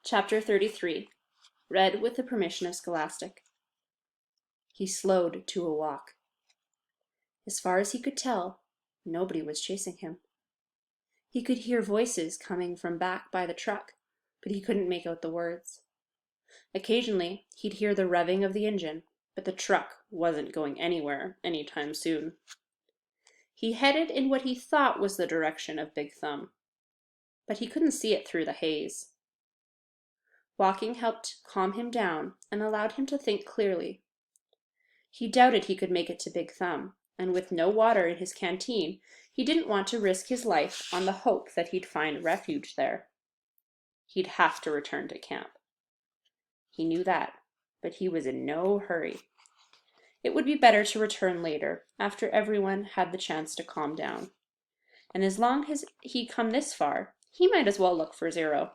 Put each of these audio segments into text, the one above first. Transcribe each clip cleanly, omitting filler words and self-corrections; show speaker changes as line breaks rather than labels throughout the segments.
Chapter 33, read with the permission of Scholastic. He slowed to a walk. As far as he could tell, nobody was chasing him. He could hear voices coming from back by the truck, but he couldn't make out the words. Occasionally, he'd hear the revving of the engine, but the truck wasn't going anywhere anytime soon. He headed in what he thought was the direction of Big Thumb, but he couldn't see it through the haze. Walking helped calm him down and allowed him to think clearly. He doubted he could make it to Big Thumb, and with no water in his canteen, he didn't want to risk his life on the hope that he'd find refuge there. He'd have to return to camp. He knew that, but he was in no hurry. It would be better to return later, after everyone had the chance to calm down. And as long as he'd come this far, he might as well look for Zero.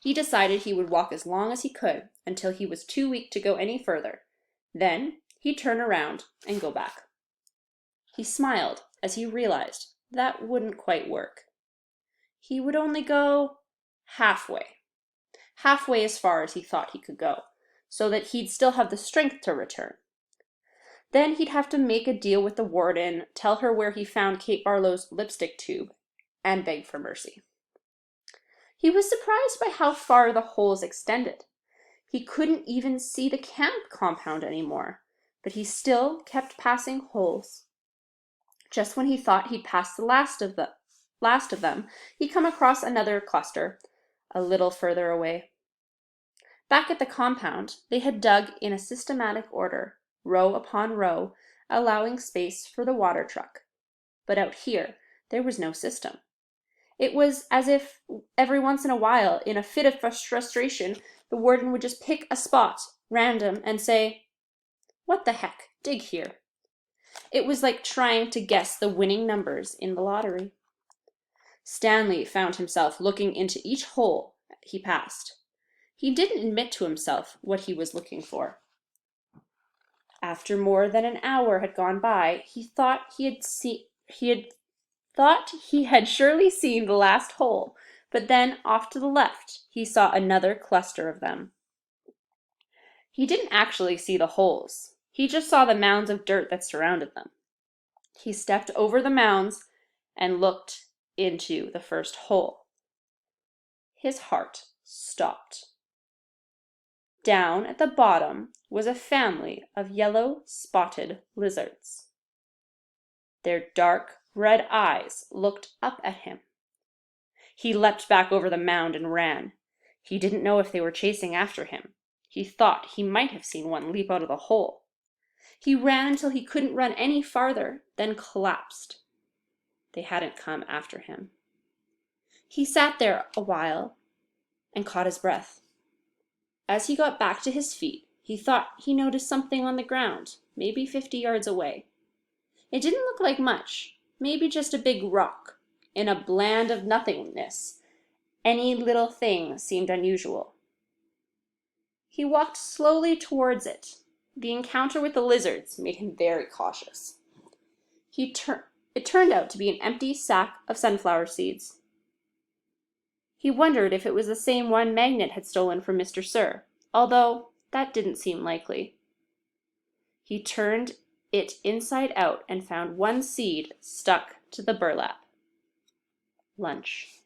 He decided he would walk as long as he could until he was too weak to go any further. Then he'd turn around and go back. He smiled as he realized that wouldn't quite work. He would only go halfway as far as he thought he could go, so that he'd still have the strength to return. Then he'd have to make a deal with the warden, tell her where he found Kate Barlow's lipstick tube, and beg for mercy. He was surprised by how far the holes extended. He couldn't even see the camp compound anymore, but he still kept passing holes. Just when he thought he'd passed the last of them, he'd come across another cluster, a little further away. Back at the compound, they had dug in a systematic order, row upon row, allowing space for the water truck. But out here, there was no system. It was as if every once in a while, in a fit of frustration, the warden would just pick a spot, random, and say, "What the heck, dig here." It was like trying to guess the winning numbers in the lottery. Stanley found himself looking into each hole he passed. He didn't admit to himself what he was looking for. After more than an hour had gone by, he thought he had surely seen the last hole, but then off to the left he saw another cluster of them. He didn't actually see the holes. He just saw the mounds of dirt that surrounded them. He stepped over the mounds and looked into the first hole. His heart stopped. Down at the bottom was a family of yellow spotted lizards. Their dark red eyes looked up at him. He leapt back over the mound and ran. He didn't know if they were chasing after him. He thought he might have seen one leap out of the hole. He ran until he couldn't run any farther, then collapsed. They hadn't come after him. He sat there a while and caught his breath. As he got back to his feet, he thought he noticed something on the ground, maybe 50 yards away. It didn't look like much, maybe just a big rock, in a bland of nothingness. Any little thing seemed unusual. He walked slowly towards it. The encounter with the lizards made him very cautious. It turned out to be an empty sack of sunflower seeds. He wondered if it was the same one Magnet had stolen from Mr. Sir, although that didn't seem likely. He turned it inside out and found one seed stuck to the burlap. Lunch.